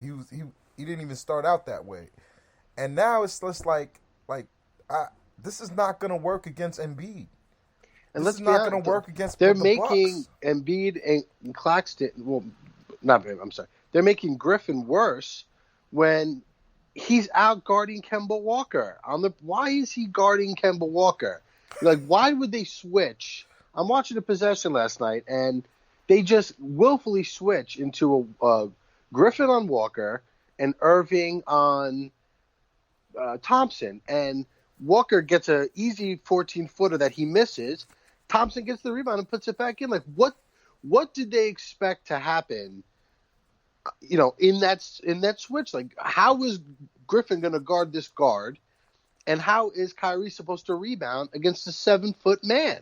He didn't even start out that way, and now it's just like I, this is not going to work against Embiid. And This is let's be not going to honest, work against they're the making Bucks. Embiid and Claxton. Well, not. I'm sorry. They're making Griffin worse when he's out guarding Kemba Walker. Why is he guarding Kemba Walker? Like, why would they switch? I'm watching a possession last night, and they just willfully switch into a Griffin on Walker and Irving on Thompson, and Walker gets an easy 14-footer that he misses. Thompson gets the rebound and puts it back in. Like, what did they expect to happen? In that switch, like, how is Griffin going to guard this guard, and how is Kyrie supposed to rebound against a 7-foot man?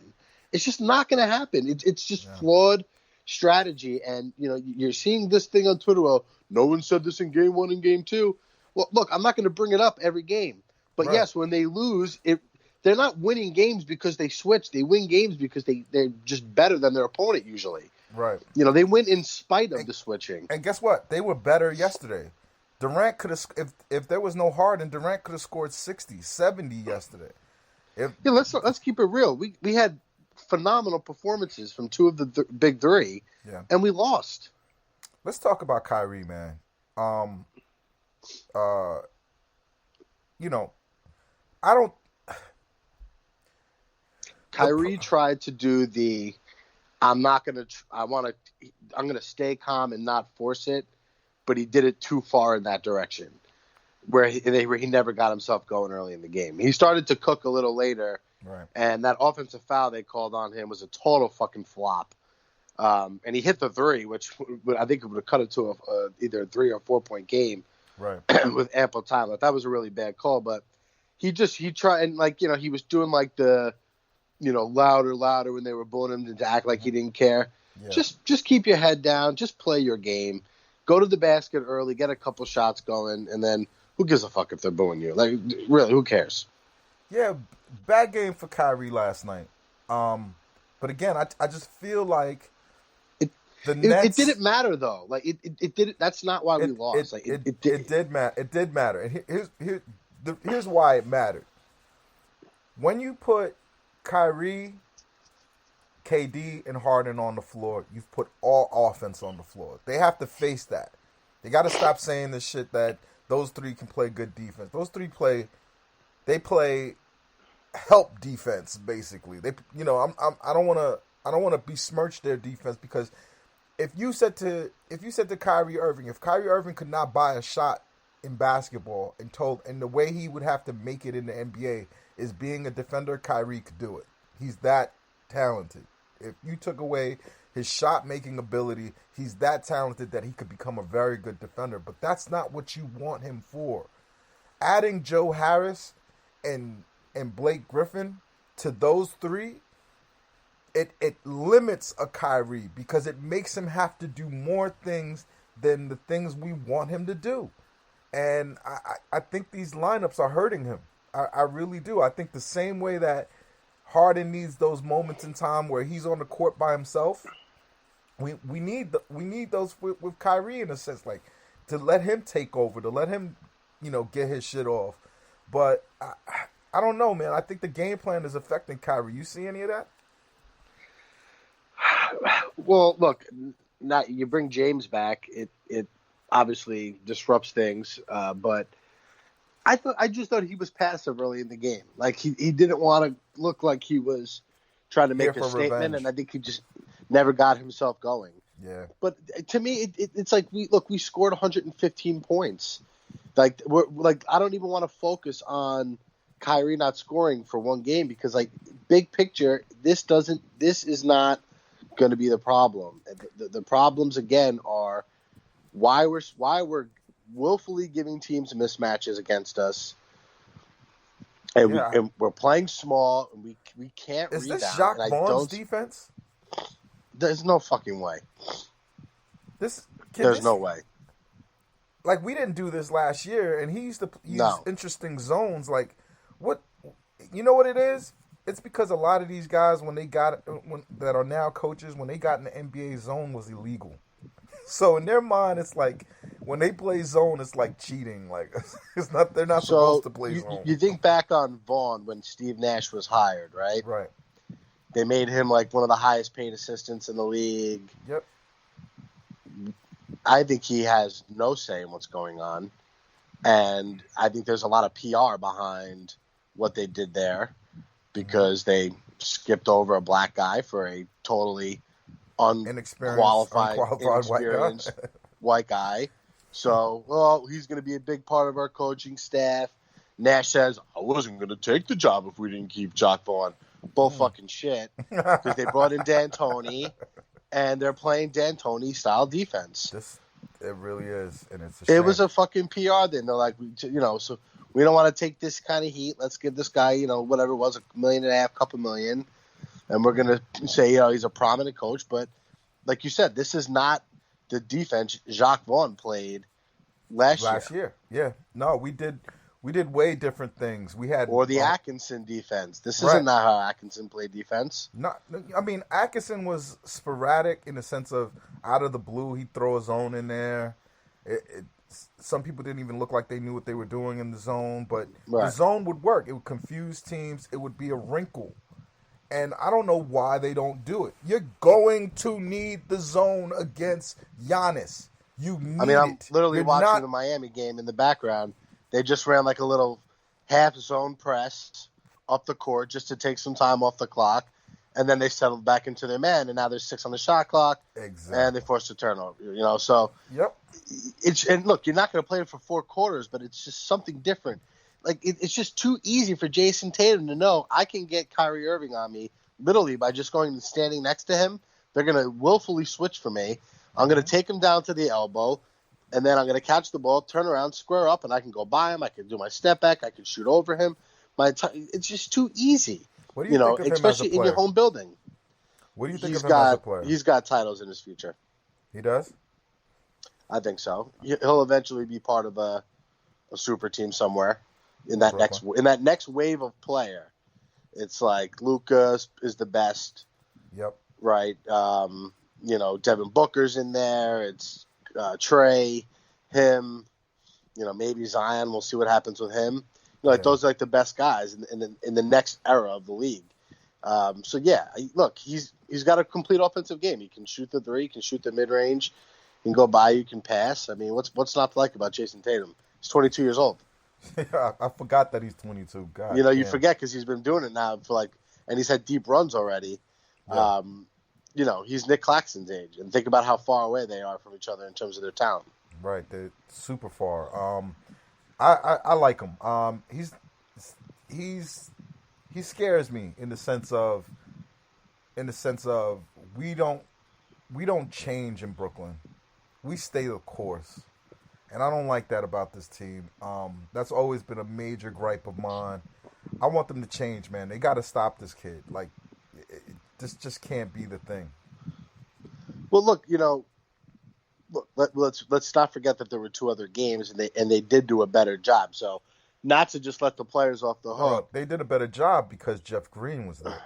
It's just not going to happen. It's just flawed strategy, and you're seeing this thing on Twitter. Well, no one said this in game 1 and game 2. Well, look, I'm not going to bring it up every game, but Right. yes, when they lose, they're not winning games because they switch. They win games because they're just better than their opponent usually. Right. They win in spite of the switching. And guess what? They were better yesterday. Durant could have, if there was no Harden, Durant could have scored 60, 70 yesterday. Yeah, let's keep it real. We had phenomenal performances from two of the big three, Yeah. and we lost. Let's talk about Kyrie, man. Uh, I don't. Kyrie tried to do the I'm gonna stay calm and not force it, but he did it too far in that direction, where he never got himself going early in the game. He started to cook a little later, Right. and that offensive foul they called on him was a total fucking flop. And he hit the three, which I think it would have cut it to either a 3 or 4 point game, Right. with ample time. That was a really bad call, but he tried, and he was doing like the louder when they were booing him to act like he didn't care. Yeah. Just keep your head down. Just play your game. Go to the basket early. Get a couple shots going, and then who gives a fuck if they're booing you? Like, really, who cares? Yeah, bad game for Kyrie last night. But again, I just feel like the Nets. It didn't matter though. Like it didn't. That's not why we lost. It did matter. It did matter. And here's why it mattered. When you put Kyrie, KD, and Harden on the floor, you've put all offense on the floor. They have to face that. They got to stop saying this shit that those three can play good defense. Those three play help defense basically. I don't want to besmirch their defense, because if you said to Kyrie Irving, if Kyrie Irving could not buy a shot in basketball and the way he would have to make it in the NBA is being a defender, Kyrie could do it. He's that talented. If you took away his shot making ability, he's that talented that he could become a very good defender. But that's not what you want him for. Adding Joe Harris and Blake Griffin to those three, it limits a Kyrie, because it makes him have to do more things than the things we want him to do. And I think these lineups are hurting him. I really do. I think the same way that Harden needs those moments in time where he's on the court by himself, we need those with Kyrie, in a sense, like to let him take over, to let him get his shit off. But I don't know, man. I think the game plan is affecting Kyrie. You see any of that? Well, look, now you bring James back. It obviously disrupts things, but I just thought he was passive early in the game. Like he didn't want to look like he was trying to make a statement, revenge. and I think he just never got himself going. Yeah. But to me, it's like we scored 115 points. Like I don't even want to focus on Kyrie not scoring for one game, because like big picture, this is not going to be the problem. The problems again are why we're willfully giving teams mismatches against us, and we're playing small, and we can't Is rebound. this Jacques Vaughn's defense? There's no fucking way. There's no way. Like, we didn't do this last year, and he used to use interesting zones. Like, what? You know what it is? It's because a lot of these guys, that are now coaches, when they got in the NBA zone, was illegal. So in their mind, it's like when they play zone, it's like cheating. Like it's not. They're not So supposed to play zone. you think back on Vaughn when Steve Nash was hired, right? Right. They made him like one of the highest paid assistants in the league. Yep. I think he has no say in what's going on. And I think there's a lot of PR behind what they did there because they skipped over a black guy for a totally unqualified inexperienced white guy. So, well, he's going to be a big part of our coaching staff. Nash says, I wasn't going to take the job if we didn't keep Jacques Vaughn. Bull fucking shit. Because they brought in D'Antoni, and they're playing D'Antoni style defense. It really is, and it's a shame. It was a fucking PR thing. They're like, so we don't want to take this kind of heat. Let's give this guy, whatever it was, $1.5 million, couple million, and we're gonna say, he's a prominent coach. But like you said, this is not the defense Jacques Vaughn played last year. Yeah, no, we did way different things. We had the Atkinson defense. This isn't not how Atkinson played defense. Atkinson was sporadic in the sense of out of the blue, he'd throw a zone in there. Some people didn't even look like they knew what they were doing in the zone, but the zone would work. It would confuse teams. It would be a wrinkle. And I don't know why they don't do it. You're going to need the zone against Giannis. I'm literally watching the Miami game in the background. They just ran like a little half zone press up the court just to take some time off the clock. And then they settled back into their man, and now there's 6 on the shot clock. Exactly. And they forced a turnover. So yep. And look, you're not going to play it for 4 quarters, but it's just something different. Like it's just too easy for Jason Tatum to know I can get Kyrie Irving on me literally by just going and standing next to him. They're going to willfully switch for me. I'm going to take him down to the elbow. And then I'm going to catch the ball, turn around, square up, and I can go by him. I can do my step back. I can shoot over him. It's just too easy. What do you think of him especially as a player? in your home building. What do you think of him as a player? He's got titles in his future. He does? I think so. He'll eventually be part of a super team somewhere in that next wave of player. It's like Luka is the best. Yep. Right. Devin Booker's in there. It's Trey, him, maybe Zion. We'll see what happens with him. Those are like the best guys in the next era of the league. Look, he's got a complete offensive game. He can shoot the three, he can shoot the mid range, he can go by, you can pass. I mean, what's not to like about Jason Tatum? He's 22 years old. Yeah, I forgot that he's 22. God, you forget because he's been doing it now and he's had deep runs already. Yeah. He's Nick Claxton's age, and think about how far away they are from each other in terms of their talent. Right, they're super far. I like him. He scares me in the sense of we don't change in Brooklyn. We stay the course, and I don't like that about this team. That's always been a major gripe of mine. I want them to change, man. They got to stop this kid. Like. This just can't be the thing. Well, look, let's not forget that there were 2 other games, and they did do a better job. So, not to just let the players off the hook. They did a better job because Jeff Green was there.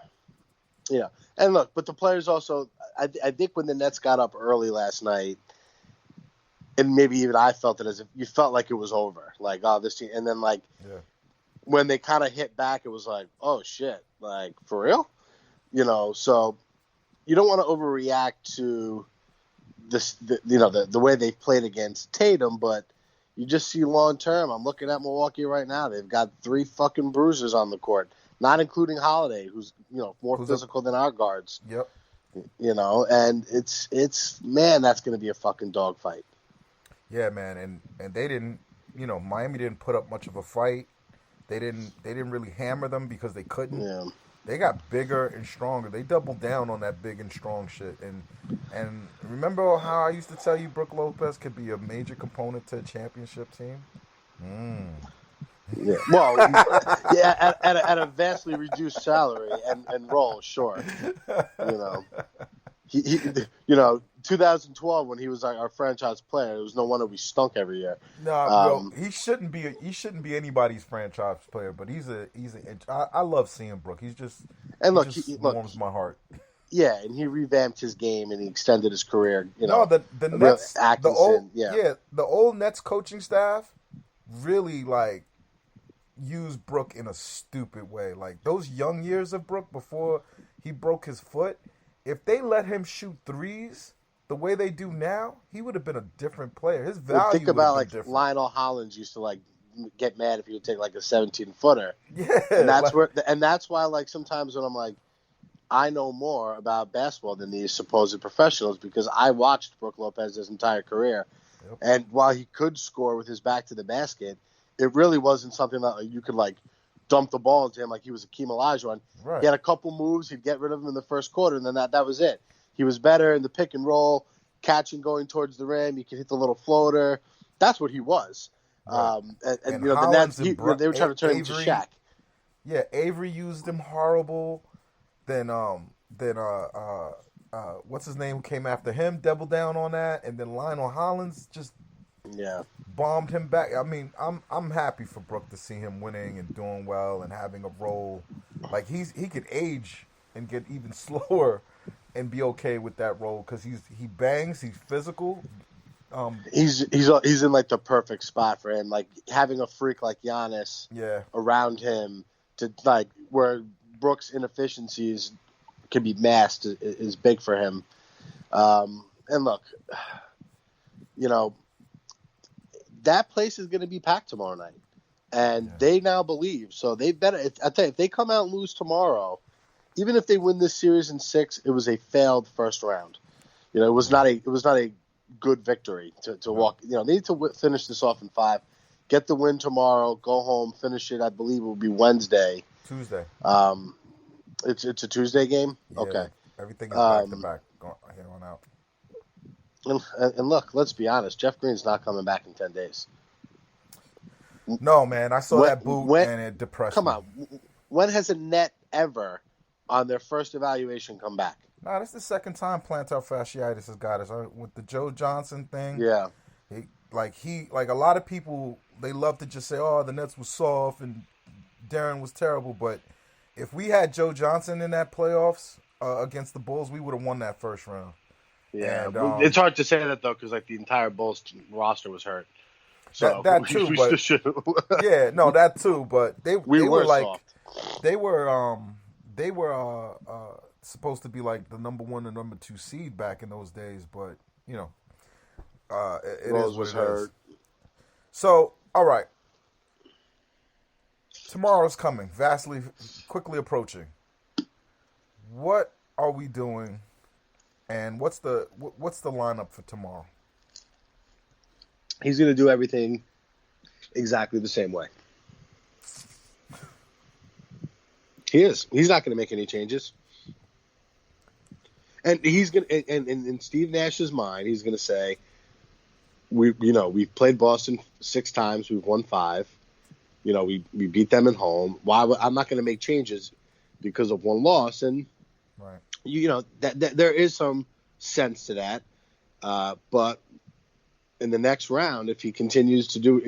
Yeah, and look, but the players also. I think when the Nets got up early last night, and maybe even I felt it as if you felt like it was over, like this team, and then when they kind of hit back, it was like, oh shit, like for real. So you don't want to overreact to this, the way they've played against Tatum, but you just see long term. I'm looking at Milwaukee right now. They've got 3 fucking bruisers on the court, not including Holiday, who's more physical than our guards. Yep. And it's man, that's going to be a fucking dogfight. Yeah, man, and they didn't, Miami didn't put up much of a fight. They didn't really hammer them because they couldn't. Yeah. They got bigger and stronger. They doubled down on that big and strong shit. And remember how I used to tell you Brook Lopez could be a major component to a championship team? Yeah. Well, at a vastly reduced salary and role, sure. He 2012 when he was our franchise player, it was no wonder we stunk every year. No, he shouldn't be anybody's franchise player, but I love seeing Brook. He warms my heart. Yeah, and he revamped his game and he extended his career. No, the Real Nets, Atkinson. Yeah, the old Nets coaching staff really like used Brook in a stupid way. Like those young years of Brook before he broke his foot, if they let him shoot threes the way they do now, he would have been a different player. His well, think value would have about been like different. Lionel Hollins used to like get mad if he would take like a 17-footer, and Yeah, that's like where and that's why like sometimes when I'm like I know more about basketball than these supposed professionals because I watched Brook Lopez his entire career. yep, And while he could score with his back to the basket, it really wasn't something that like, you could like dump the ball into him like he was Akeem Olajuwon. He right. had a couple moves, he'd get rid of him in the first quarter, and then that was it. He was better in the pick and roll, catching going towards the rim. He could hit the little floater. That's what he was. Right. And And the Nets, Hollins and they were trying to turn him into Avery, Shaq. yeah, Avery used him horrible. Then what's his name who came after him doubled down on that, and then Lionel Hollins just Yeah. bombed him back. I mean, I'm happy for Brook to see him winning and doing well and having a role. Like he could age and get even slower and be okay with that role because he bangs, he's physical. He's in like the perfect spot for him. Like having a freak like Giannis Yeah, around him to like where Brooks' inefficiencies can be masked is big for him. And look, you know that place is going to be packed tomorrow night, and yeah, they now believe. So they better. I tell you, if they come out and lose tomorrow, even if they win this series in 6, it was a failed first round. It was not a good victory to walk. They need to finish this off in 5, get the win tomorrow, go home, finish it. I believe it will be Wednesday. Tuesday. It's a Tuesday game. Yeah, Okay. everything is back to back here on out. And look, let's be honest. Jeff Green's not coming back in 10 days. No, man, I saw that boot when, and it depressed come me. on. When has a net ever on their first evaluation come back? Nah, this is the second time plantar fasciitis has got us. With the Joe Johnson thing, Yeah. like a lot of people, they love to just say, "Oh, the Nets was soft and Darren was terrible." But if we had Joe Johnson in that playoffs against the Bulls, we would have won that first round. Yeah, And, it's hard to say that though, because like the entire Bulls roster was hurt. So that too, we but yeah, no, that too. But they were like soft. they were supposed to be like the number 1 and number 2 seed back in those days. But it is what it is. So all right, tomorrow's coming, quickly approaching. What are we doing? And what's the lineup for tomorrow? He's going to do everything exactly the same way. He is. He's not going to make any changes. And he's going to, and in Steve Nash's mind, he's going to say, we've played Boston 6 times, we've won 5. We beat them at home. I'm not going to make changes because of one loss, and right. that there is some sense to that. But in the next round, if he continues to do what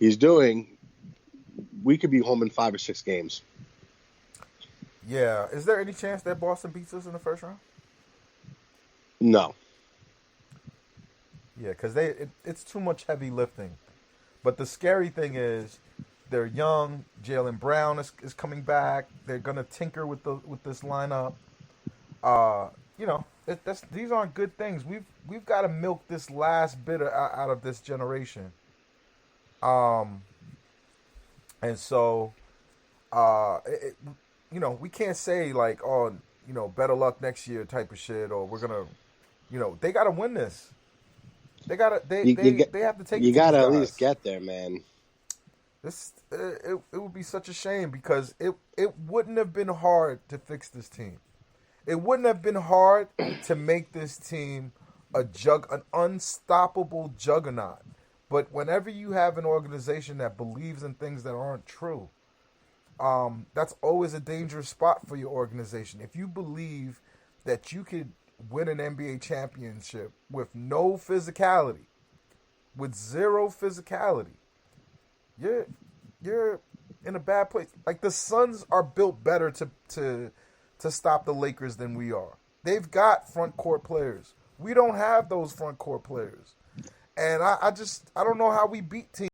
he's doing, we could be home in 5 or 6 games. Yeah. Is there any chance that Boston beats us in the first round? No. Yeah, because it's too much heavy lifting. But the scary thing is they're young. Jaylen Brown is coming back. They're gonna tinker with this lineup. These aren't good things. We've got to milk this last bit out of this generation. And so, we can't say like, oh, better luck next year type of shit, or we're gonna, they got to win this. They have to take. You got to at least get there, man. It would be such a shame because it wouldn't have been hard to fix this team. It wouldn't have been hard to make this team an unstoppable juggernaut. But whenever you have an organization that believes in things that aren't true, that's always a dangerous spot for your organization. If you believe that you could win an NBA championship with no physicality, with zero physicality, you're in a bad place. Like the Suns are built better to stop the Lakers than we are. They've got front court players. We don't have those front court players. And I don't know how we beat teams